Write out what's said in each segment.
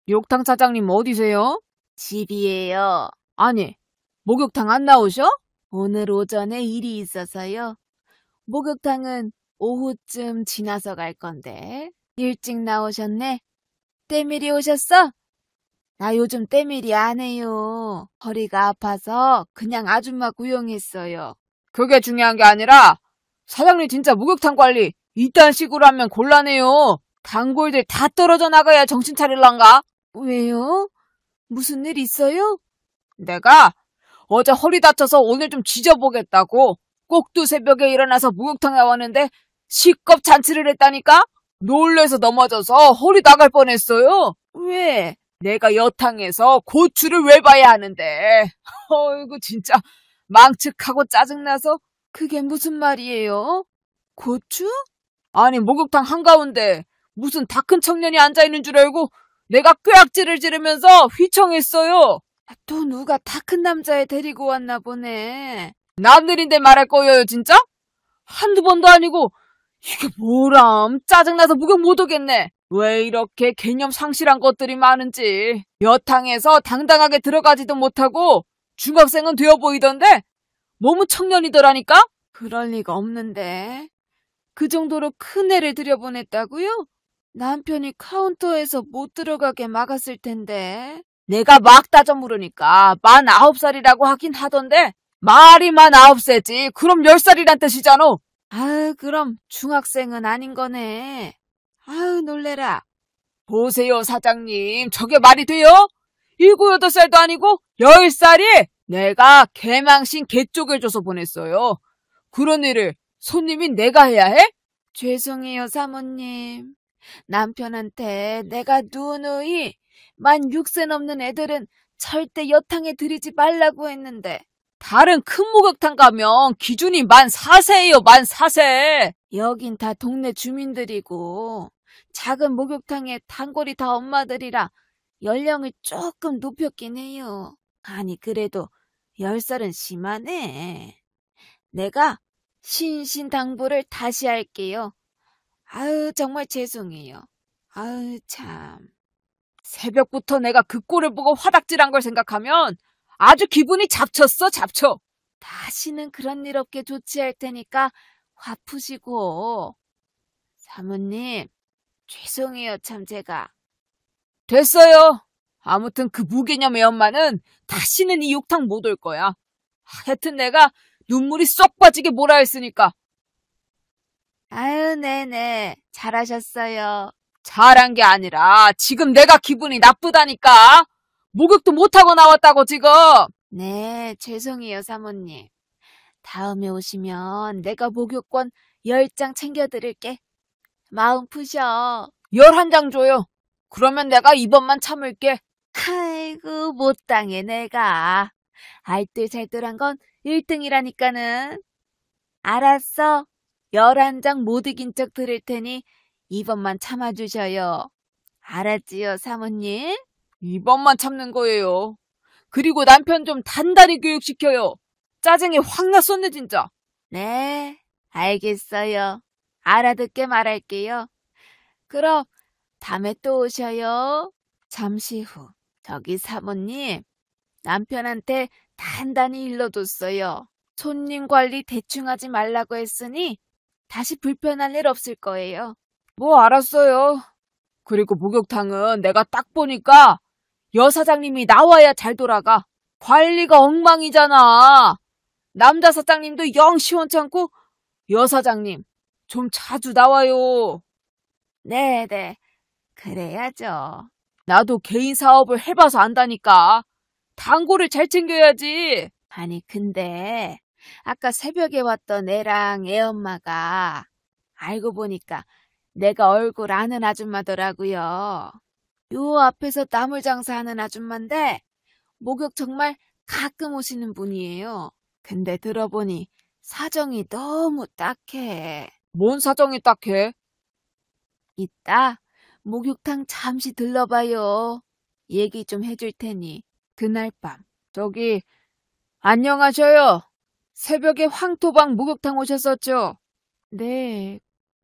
목욕탕 사장님 어디세요? 집이에요. 아니, 목욕탕 안 나오셔? 오늘 오전에 일이 있어서요. 목욕탕은 오후쯤 지나서 갈 건데. 일찍 나오셨네? 때밀이 오셨어? 나 요즘 때밀이 안 해요. 허리가 아파서 그냥 아줌마 구용했어요. 그게 중요한 게 아니라 사장님 진짜 목욕탕 관리 이딴 식으로 하면 곤란해요. 단골들 다 떨어져 나가야 정신 차릴란가? 왜요? 무슨 일 있어요? 내가 어제 허리 다쳐서 오늘 좀 지져보겠다고 꼭두 새벽에 일어나서 목욕탕 나왔는데 시겁 잔치를 했다니까? 놀래서 넘어져서 허리 나갈 뻔했어요. 왜? 내가 여탕에서 고추를 왜 봐야 하는데. 어이구 진짜 망측하고 짜증나서. 그게 무슨 말이에요? 고추? 아니 목욕탕 한가운데 무슨 다 큰 청년이 앉아있는 줄 알고 내가 꾀악질을 지르면서 휘청했어요. 또 누가 다 큰 남자애 데리고 왔나 보네. 남들인데 말할 거예요 진짜? 한두 번도 아니고 이게 뭐람 짜증나서 목욕 못 오겠네. 왜 이렇게 개념 상실한 것들이 많은지. 여탕에서 당당하게 들어가지도 못하고 중학생은 되어 보이던데 너무 청년이더라니까? 그럴 리가 없는데. 그 정도로 큰 애를 들여보냈다고요? 남편이 카운터에서 못 들어가게 막았을 텐데. 내가 막 따져 물으니까 49살이라고 하긴 하던데 말이 49세지 그럼 10살이란 뜻이잖아. 그럼 중학생은 아닌 거네. 놀래라. 보세요 사장님 저게 말이 돼요? 7, 8살도 아니고 10살이 내가 개망신 개쪽을 줘서 보냈어요. 그런 일을 손님인 내가 해야 해? 죄송해요, 사모님. 남편한테 내가 누누이 만 6세 넘는 애들은 절대 여탕에 들이지 말라고 했는데 다른 큰 목욕탕 가면 기준이 만 4세예요. 만 4세. 여긴 다 동네 주민들이고 작은 목욕탕에 단골이 다 엄마들이라 연령을 조금 높였긴 해요. 아니 그래도 10살은 심하네. 내가 신신당부를 다시 할게요. 정말 죄송해요. 참. 새벽부터 내가 그 꼴을 보고 화닥질한 걸 생각하면 아주 기분이 잡쳤어, 잡쳐. 다시는 그런 일 없게 조치할 테니까 화 푸시고. 사모님, 죄송해요, 참 제가. 됐어요. 아무튼 그 무개념 애엄마는 다시는 이 욕탕 못 올 거야. 하여튼 내가 눈물이 쏙 빠지게 뭐라 했으니까. 네네. 잘하셨어요. 잘한 게 아니라 지금 내가 기분이 나쁘다니까. 목욕도 못하고 나왔다고 지금. 네, 죄송해요, 사모님. 다음에 오시면 내가 목욕권 10장 챙겨드릴게. 마음 푸셔. 11장 줘요. 그러면 내가 이번만 참을게. 아이고, 못 당해, 내가. 알뜰살뜰한 건 1등이라니까는. 알았어. 11장 못 이긴 척 드릴 테니 이번만 참아주셔요. 알았지요, 사모님? 이번만 참는 거예요. 그리고 남편 좀 단단히 교육시켜요. 짜증이 확 났었네 진짜. 네, 알겠어요. 알아듣게 말할게요. 그럼 다음에 또 오셔요. 잠시 후. 저기 사모님, 남편한테 단단히 일러뒀어요. 손님 관리 대충 하지 말라고 했으니 다시 불편할 일 없을 거예요. 뭐 알았어요. 그리고 목욕탕은 내가 딱 보니까 여사장님이 나와야 잘 돌아가. 관리가 엉망이잖아. 남자 사장님도 영 시원찮고 여사장님 좀 자주 나와요. 네네, 그래야죠. 나도 개인 사업을 해봐서 안다니까. 단골을 잘 챙겨야지. 아니 근데 아까 새벽에 왔던 애랑 애엄마가 알고 보니까 내가 얼굴 아는 아줌마더라고요. 요 앞에서 나물 장사하는 아줌마인데 목욕 정말 가끔 오시는 분이에요. 근데 들어보니 사정이 너무 딱해. 뭔 사정이 딱해? 이따 목욕탕 잠시 들러봐요. 얘기 좀 해줄 테니. 그날 밤. 저기 안녕하셔요. 새벽에 황토방 목욕탕 오셨었죠? 네,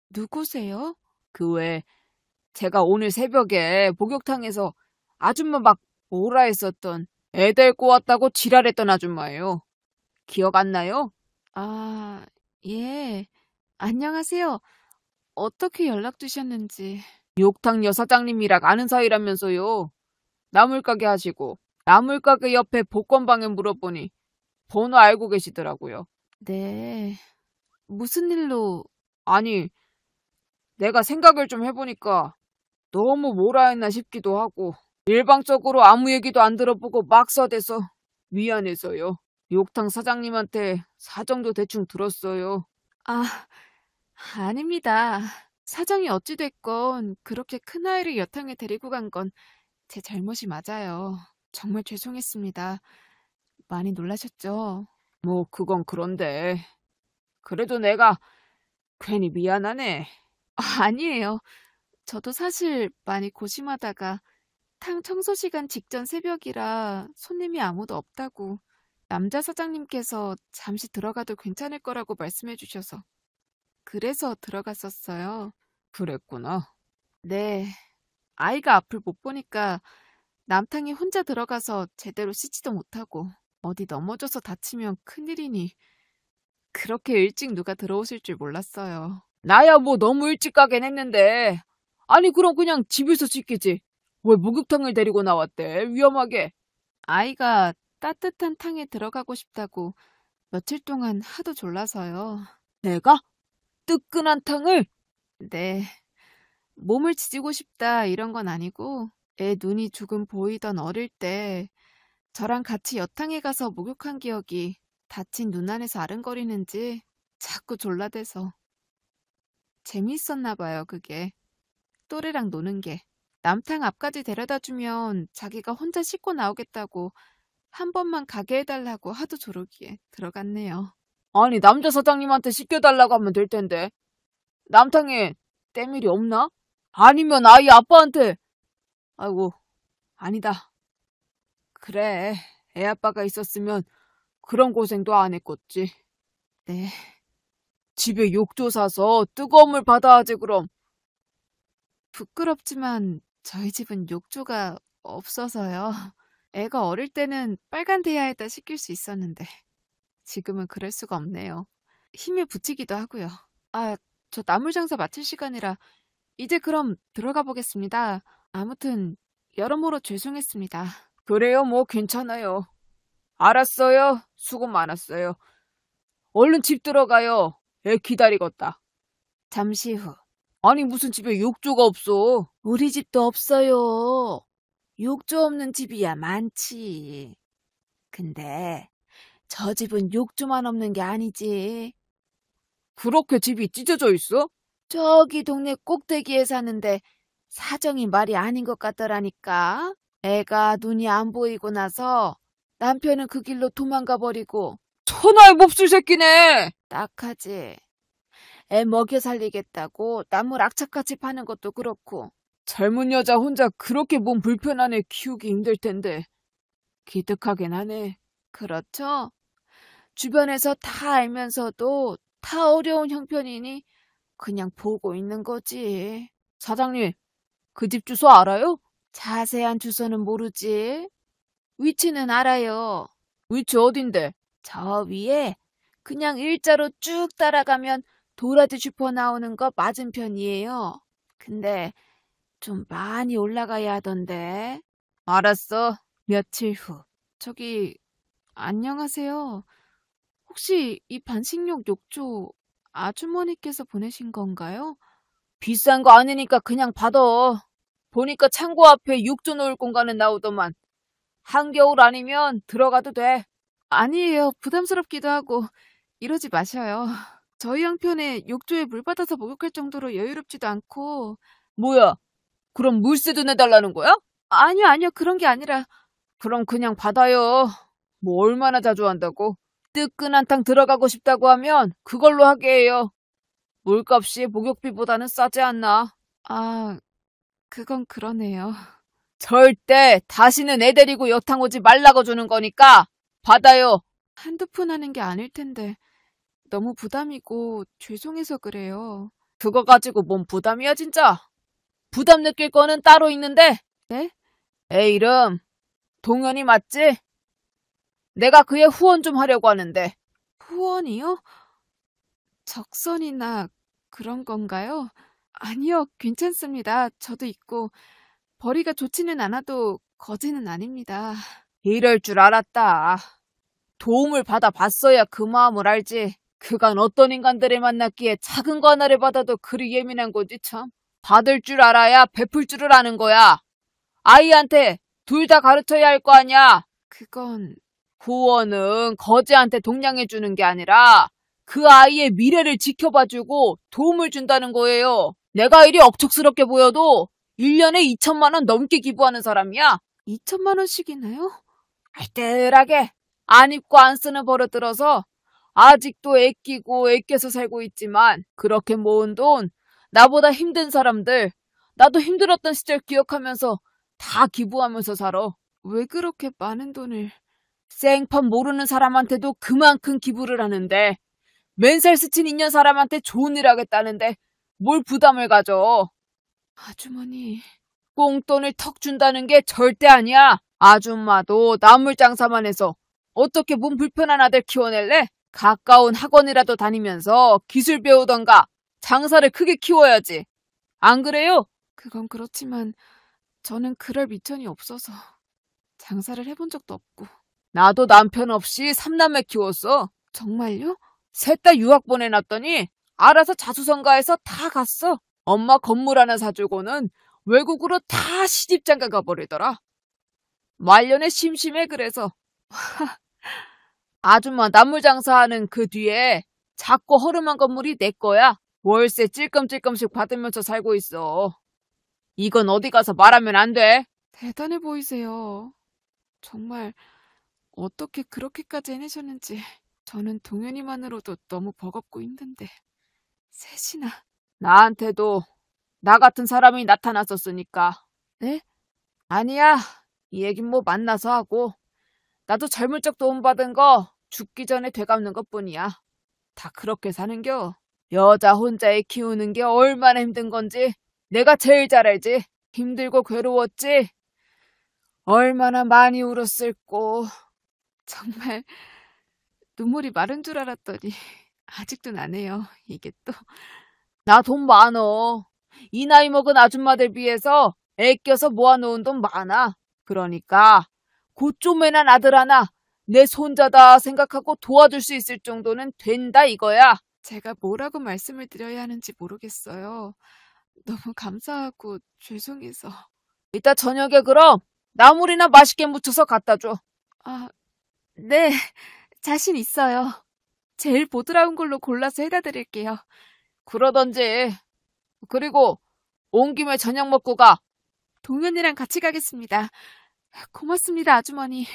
누구세요? 그 외 제가 오늘 새벽에 목욕탕에서 아줌마 막 뭐라 했었던 애 데리고 왔다고 지랄했던 아줌마예요. 기억 안 나요? 아, 예. 안녕하세요. 어떻게 연락 주셨는지. 욕탕 여사장님이랑 아는 사이라면서요. 나물가게 하시고 나물가게 옆에 복권방에 물어보니 번호 알고 계시더라고요. 네. 무슨 일로? 아니, 내가 생각을 좀 해보니까 너무 뭐라 했나 싶기도 하고 일방적으로 아무 얘기도 안 들어보고 막 써대서 미안해서요. 욕탕 사장님한테 사정도 대충 들었어요. 아, 아닙니다. 사정이 어찌됐건 그렇게 큰아이를 여탕에 데리고 간 건 제 잘못이 맞아요. 정말 죄송했습니다. 많이 놀라셨죠? 뭐 그건 그런데 그래도 내가 괜히 미안하네. 아니에요. 저도 사실 많이 고심하다가 탕 청소 시간 직전 새벽이라 손님이 아무도 없다고 남자 사장님께서 잠시 들어가도 괜찮을 거라고 말씀해 주셔서 그래서 들어갔었어요. 그랬구나. 네. 아이가 앞을 못 보니까 남탕에 혼자 들어가서 제대로 씻지도 못하고 어디 넘어져서 다치면 큰일이니 그렇게 일찍 누가 들어오실 줄 몰랐어요. 나야 뭐 너무 일찍 가긴 했는데 아니 그럼 그냥 집에서 씻기지. 왜 목욕탕을 데리고 나왔대? 위험하게. 아이가 따뜻한 탕에 들어가고 싶다고 며칠 동안 하도 졸라서요. 내가? 뜨끈한 탕을? 네. 몸을 지지고 싶다 이런 건 아니고 애 눈이 조금 보이던 어릴 때 저랑 같이 여탕에 가서 목욕한 기억이 다친 눈 안에서 아른거리는지 자꾸 졸라대서 재미있었나 봐요, 그게. 또래랑 노는 게. 남탕 앞까지 데려다 주면 자기가 혼자 씻고 나오겠다고 한 번만 가게 해달라고 하도 조르기에 들어갔네요. 아니 남자 사장님한테 씻겨달라고 하면 될 텐데. 남탕에 때밀이 없나? 아니면 아이 아빠한테. 아이고 아니다. 그래 애 아빠가 있었으면 그런 고생도 안 했겠지. 네. 집에 욕조 사서 뜨거운 물 받아야지 그럼. 부끄럽지만 저희 집은 욕조가 없어서요. 애가 어릴 때는 빨간 대야에다 씻길 수 있었는데 지금은 그럴 수가 없네요. 힘에 부치기도 하고요. 아, 저 나물 장사 마칠 시간이라 이제 그럼 들어가 보겠습니다. 아무튼 여러모로 죄송했습니다. 그래요 뭐 괜찮아요. 알았어요. 수고 많았어요. 얼른 집 들어가요. 애 기다리겠다. 잠시 후. 아니 무슨 집에 욕조가 없어. 우리 집도 없어요. 욕조 없는 집이야 많지. 근데 저 집은 욕조만 없는 게 아니지. 그렇게 집이 찢어져 있어? 저기 동네 꼭대기에 사는데 사정이 말이 아닌 것 같더라니까. 애가 눈이 안 보이고 나서 남편은 그 길로 도망가 버리고 천하의 몹쓸 새끼네. 딱하지. 애 먹여 살리겠다고 나물 악착같이 파는 것도 그렇고. 젊은 여자 혼자 그렇게 몸 불편한 애 키우기 힘들 텐데. 기특하긴 하네. 그렇죠? 주변에서 다 알면서도 다 어려운 형편이니 그냥 보고 있는 거지. 사장님, 그 집 주소 알아요? 자세한 주소는 모르지. 위치는 알아요. 위치 어딘데? 저 위에 그냥 일자로 쭉 따라가면 도라지 슈퍼 나오는 거 맞은편이에요. 근데 좀 많이 올라가야 하던데. 알았어. 며칠 후. 저기, 안녕하세요. 혹시 이 반식욕 욕조 아주머니께서 보내신 건가요? 비싼 거 아니니까 그냥 받아. 보니까 창고 앞에 욕조 놓을 공간은 나오더만. 한겨울 아니면 들어가도 돼. 아니에요. 부담스럽기도 하고 이러지 마셔요. 저희 형편에 욕조에 물 받아서 목욕할 정도로 여유롭지도 않고. 뭐야? 그럼 물세도 내달라는 거야? 아니요. 그런 게 아니라. 그럼 그냥 받아요. 뭐 얼마나 자주 한다고? 뜨끈한 탕 들어가고 싶다고 하면 그걸로 하게 해요. 물값이 목욕비보다는 싸지 않나? 아, 그건 그러네요. 절대 다시는 애 데리고 여탕 오지 말라고 주는 거니까 받아요. 한두 푼 하는 게 아닐 텐데 너무 부담이고 죄송해서 그래요. 그거 가지고 뭔 부담이야 진짜. 부담 느낄 거는 따로 있는데. 네? 애 이름 동현이 맞지? 내가 그애 후원 좀 하려고 하는데. 후원이요? 적선이나 그런 건가요? 아니요, 괜찮습니다. 저도 있고 벌이가 좋지는 않아도 거지는 아닙니다. 이럴 줄 알았다. 도움을 받아봤어야 그 마음을 알지. 그간 어떤 인간들을 만났기에 작은 거 하나를 받아도 그리 예민한 거지 참. 받을 줄 알아야 베풀 줄을 아는 거야. 아이한테 둘 다 가르쳐야 할 거 아니야. 그건 후원은 거지한테 동냥해주는 게 아니라 그 아이의 미래를 지켜봐주고 도움을 준다는 거예요. 내가 이리 억척스럽게 보여도 1년에 2천만 원 넘게 기부하는 사람이야. 2천만 원씩이나요? 알뜰하게 안 입고 안 쓰는 버릇 들어서 아직도 애끼고 애껴서 살고 있지만 그렇게 모은 돈 나보다 힘든 사람들, 나도 힘들었던 시절 기억하면서 다 기부하면서 살아. 왜 그렇게 많은 돈을... 생판 모르는 사람한테도 그만큼 기부를 하는데 맨살 스친 인연 사람한테 좋은 일 하겠다는데 뭘 부담을 가져. 아주머니... 꽁돈을 턱 준다는 게 절대 아니야. 아줌마도 나물 장사만 해서 어떻게 몸 불편한 아들 키워낼래? 가까운 학원이라도 다니면서 기술 배우던가 장사를 크게 키워야지. 안 그래요? 그건 그렇지만 저는 그럴 미천이 없어서 장사를 해본 적도 없고. 나도 남편 없이 3남매 키웠어. 정말요? 셋 다 유학 보내놨더니 알아서 자수성가해서 다 갔어. 엄마 건물 하나 사주고는 외국으로 다 시집장가 가버리더라. 말년에 심심해 그래서. 아줌마 나물 장사하는 그 뒤에 작고 허름한 건물이 내 거야. 월세 찔끔찔끔씩 받으면서 살고 있어. 이건 어디 가서 말하면 안 돼. 대단해 보이세요. 정말 어떻게 그렇게까지 해내셨는지 저는 동현이만으로도 너무 버겁고 힘든데 셋이나. 나한테도 나 같은 사람이 나타났었으니까. 네? 아니야. 이 얘긴 뭐 만나서 하고. 나도 젊을 적 도움받은 거 죽기 전에 되갚는 것뿐이야. 다 그렇게 사는겨. 여자 혼자 애 키우는 게 얼마나 힘든 건지 내가 제일 잘 알지. 힘들고 괴로웠지. 얼마나 많이 울었을꼬. 정말 눈물이 마른 줄 알았더니 아직도 나네요. 이게 또. 나 돈 많어. 이 나이 먹은 아줌마들 비해서 애껴서 모아놓은 돈 많아. 그러니까 곧 쪼매난 아들 하나 내 손자다 생각하고 도와줄 수 있을 정도는 된다 이거야. 제가 뭐라고 말씀을 드려야 하는지 모르겠어요. 너무 감사하고 죄송해서. 이따 저녁에 그럼 나물이나 맛있게 무쳐서 갖다 줘. 아, 네, 자신 있어요. 제일 보드라운 걸로 골라서 해다 드릴게요. 그러던지. 그리고 온 김에 저녁 먹고 가. 동현이랑 같이 가겠습니다. 고맙습니다, 아주머니.